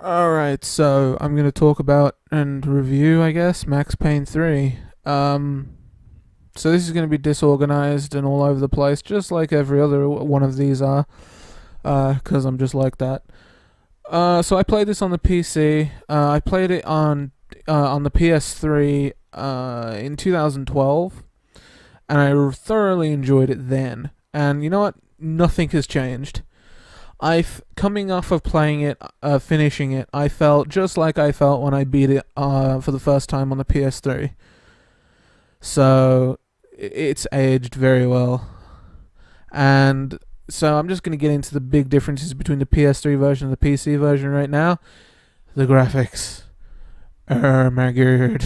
Alright, so I'm going to talk about and review, I guess, Max Payne 3. So this is going to be disorganized and all over the place, just like every other one of these are, because I'm just like that. So I played this on the PC. I played it on the PS3 in 2012, and I thoroughly enjoyed it then. And you know what? Nothing has changed. I've coming off of playing it, finishing it. I felt just like I felt when I beat it for the first time on the PS3. So it's aged very well, and so I'm just going to get into the big differences between the PS3 version and the PC version right now. The graphics. Oh my god.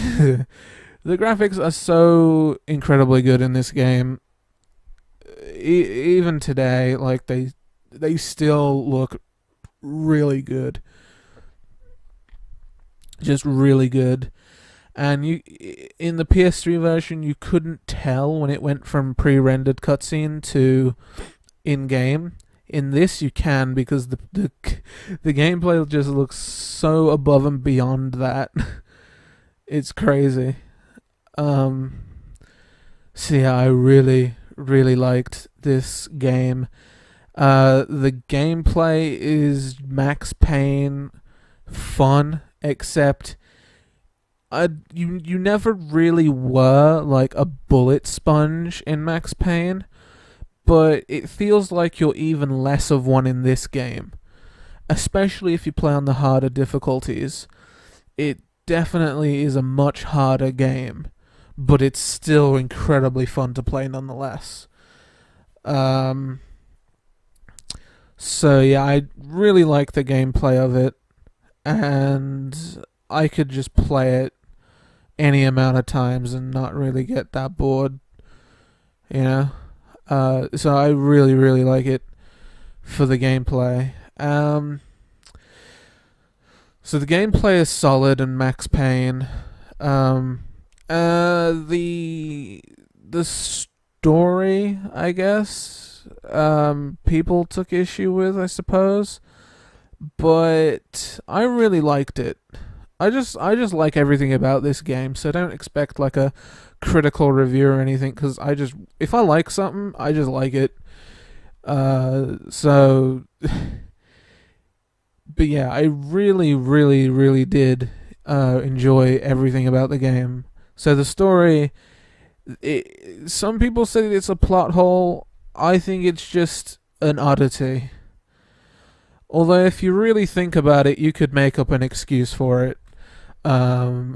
The graphics are so incredibly good in this game. Even today, like they still look really good, just really good. And you, in the PS3 version, you couldn't tell when it went from pre-rendered cutscene to in-game. In this, you can because the gameplay just looks so above and beyond that. It's crazy. Um, so yeah, I really liked this game. The gameplay is Max Payne fun, except you never really were like a bullet sponge in Max Payne, but it feels like you're even less of one in this game, especially if you play on the harder difficulties. It definitely is a much harder game, but it's still incredibly fun to play nonetheless. Um, so yeah, I really like the gameplay of it, and I could just play it any amount of times and not really get that bored, you know. So I really like it for the gameplay. So the gameplay is solid in Max Payne. The story, I guess, people took issue with, I suppose, but I really liked it. I just like everything about this game, so don't expect like a critical review or anything. Because if I like something, I just like it. So, but yeah, I really did enjoy everything about the game. So the story, some people say it's a plot hole. I think it's just an oddity. Although if you really think about it, you could make up an excuse for it. Um,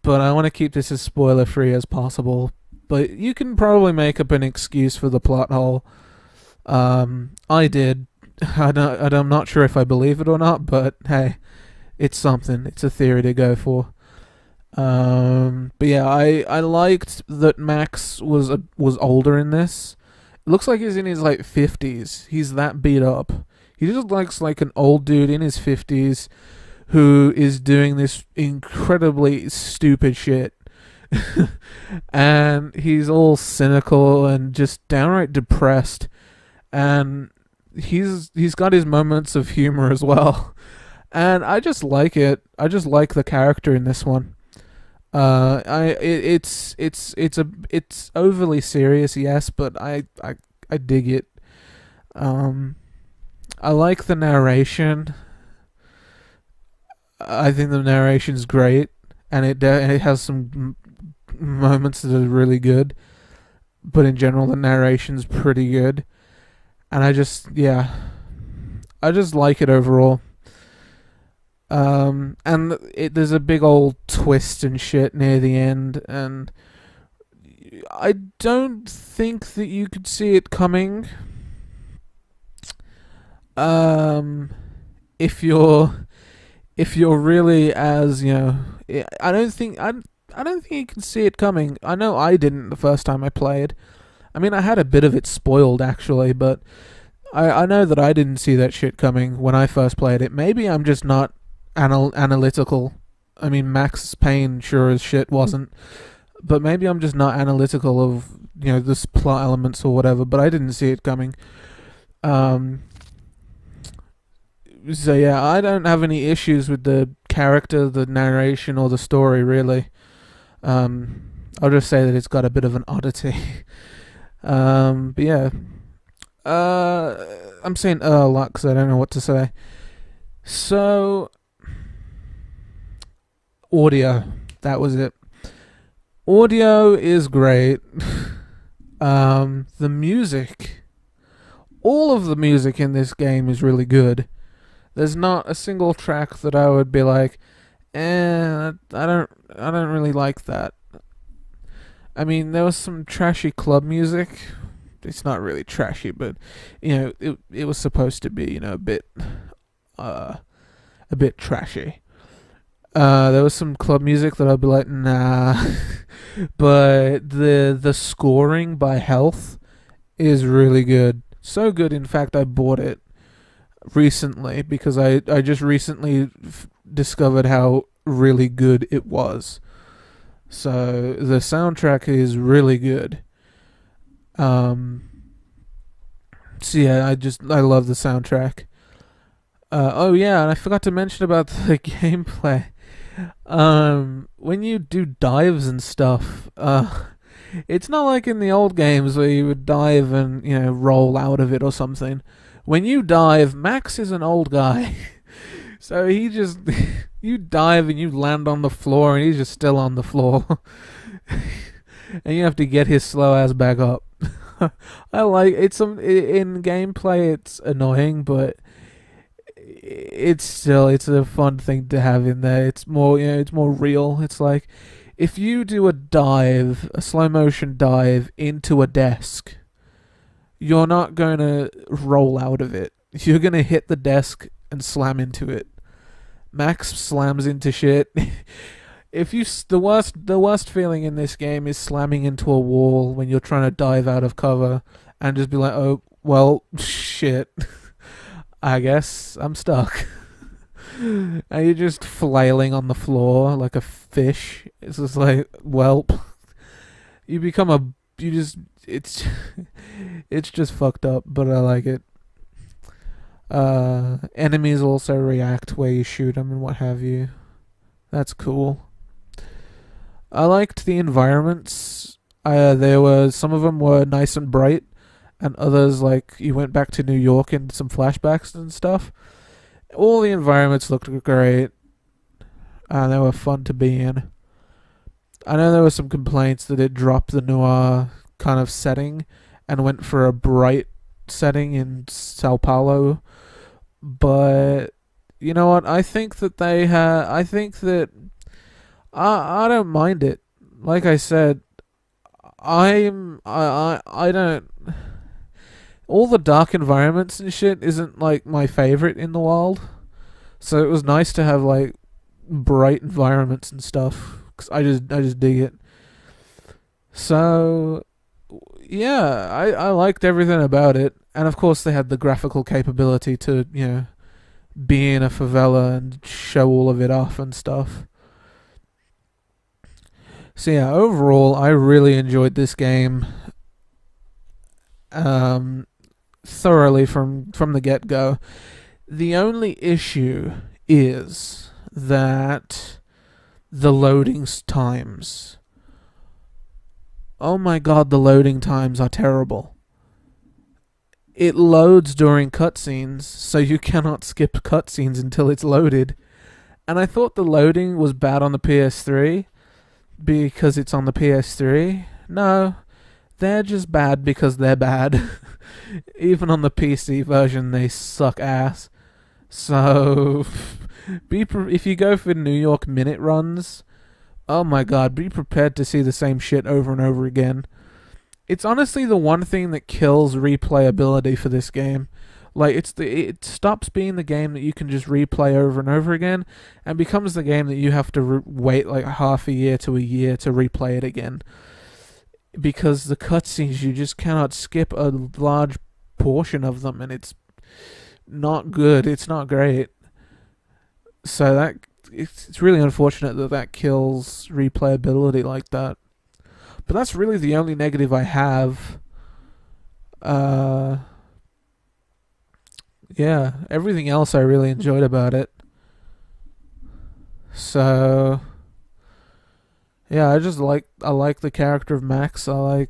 but I want to keep this as spoiler free as possible. But you can probably make up an excuse for the plot hole. I did. I'm not sure if I believe it or not, but hey, it's something. It's a theory to go for. But yeah, I liked that Max was older in this. It looks like he's in his like 50s. He's that beat up. He just looks like an old dude in his 50s who is doing this incredibly stupid shit. And he's all cynical and just downright depressed. And he's got his moments of humor as well. And I just like it. I just like the character in this one. It's overly serious, yes, but I dig it. Um, I like the narration. I think the narration's great, and it has some moments that are really good. But in general, the narration's pretty good, and I just like it overall. And there's a big old twist and shit near the end, and I don't think that you could see it coming. Um, if you're really as you know, I don't think you can see it coming. I know I didn't the first time I played. I mean, I had a bit of it spoiled actually, but I know that I didn't see that shit coming when I first played it. Maybe I'm just not analytical. I mean, Max Payne sure as shit wasn't, but maybe I'm just not analytical of this plot elements or whatever. But I didn't see it coming. Um, So yeah, I don't have any issues with the character, the narration, or the story really. Um, I'll just say that it's got a bit of an oddity. But yeah, uh, I'm saying a lot because I don't know what to say. So audio, that was it. Audio is great. The music, all of the music in this game is really good. There's not a single track that I would be like, I don't really like that. I mean, there was some trashy club music. It's not really trashy, but it was supposed to be, uh, a bit trashy. There was some club music that I'd be like, nah. But the scoring by Health is really good. So good, in fact, I bought it recently because I just recently discovered how really good it was. So the soundtrack is really good. Um, so yeah, I love the soundtrack. Oh yeah, and I forgot to mention about the gameplay. When you do dives and stuff, it's not like in the old games where you would dive and roll out of it or something. When you dive, Max is an old guy, so he just you dive and you land on the floor and he's just still on the floor, and you have to get his slow ass back up. I like it's some in gameplay. It's annoying, but it's a fun thing to have in there. It's more it's more real. It's like if you do a slow motion dive into a desk, you're not going to roll out of it. You're going to hit the desk and slam into it. Max slams into shit. If you the worst feeling in this game is slamming into a wall when you're trying to dive out of cover and just be like, "Oh, well, shit. I guess I'm stuck." And you're just flailing on the floor like a fish. It's just like, welp. You become a you just it's it's just fucked up, but I like it. Enemies also react where you shoot them and what have you. That's cool. I liked the environments. There were some of them were nice and bright, and others like you went back to New York and some flashbacks and stuff. All the environments looked great, and they were fun to be in. I know there were some complaints that it dropped the noir kind of setting and went for a bright setting in Sao Paulo, but you know what? I think that they have. I think that I don't mind it. Like I said, I don't. All the dark environments and shit isn't like my favorite in the world, so it was nice to have like bright environments and stuff. Cause I just dig it. So yeah, I liked everything about it, and of course they had the graphical capability to be in a favela and show all of it off and stuff. So yeah, overall, I really enjoyed this game. Thoroughly from the get go. The only issue is that the loading times. Oh my god, the loading times are terrible. It loads during cutscenes, so you cannot skip cutscenes until it's loaded. And I thought the loading was bad on the PS3 because it's on the PS3. No, they're just bad because they're bad. Even on the PC version, they suck ass. So, if you go for New York minute runs, oh my god, be prepared to see the same shit over and over again. It's honestly the one thing that kills replayability for this game. Like it stops being the game that you can just replay over and over again, and becomes the game that you have to wait like half a year to a year to replay it again. Because the cutscenes, you just cannot skip a large portion of them, and it's not good. It's not great. So it's really unfortunate that kills replayability like that. But that's really the only negative I have. yeah, everything else I really enjoyed about it. So yeah, I like the character of Max. I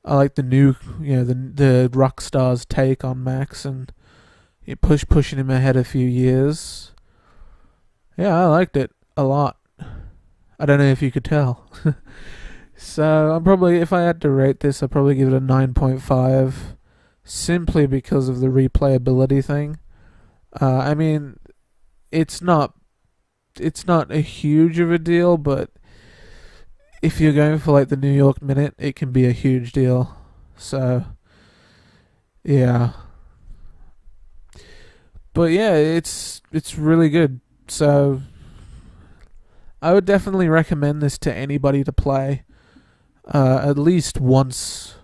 like the new, the Rockstar's take on Max, and pushing him ahead a few years. Yeah, I liked it a lot. I don't know if you could tell. So I'm probably, if I had to rate this, I'd probably give it a 9.5, simply because of the replayability thing. I mean, it's not a huge of a deal, but if you're going for like the New York Minute, it can be a huge deal. So yeah, but yeah, it's really good. So I would definitely recommend this to anybody to play at least once,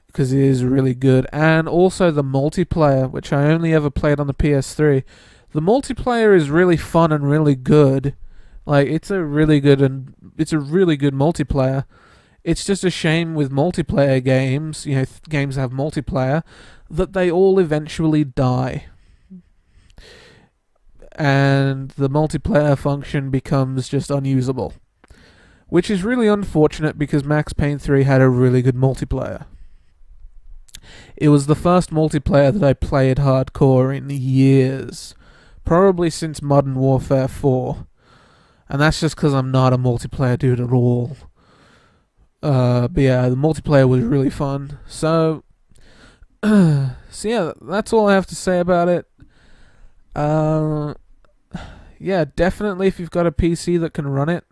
because it is really good. And also the multiplayer, which I only ever played on the PS3. The multiplayer is really fun and really good. Like, it's a really good multiplayer. It's just a shame with multiplayer games, games that have multiplayer, that they all eventually die. And the multiplayer function becomes just unusable. Which is really unfortunate, because Max Payne 3 had a really good multiplayer. It was the first multiplayer that I played hardcore in years. Probably since Modern Warfare 4. And that's just because I'm not a multiplayer dude at all. But yeah, the multiplayer was really fun. So yeah, that's all I have to say about it. Yeah, definitely if you've got a PC that can run it,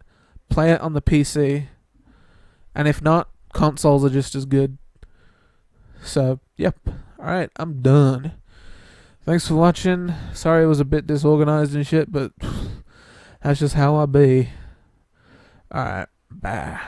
play it on the PC. And if not, consoles are just as good. So, yep. Alright, I'm done. Thanks for watching. Sorry it was a bit disorganized and shit, but that's just how I be. Alright, bye.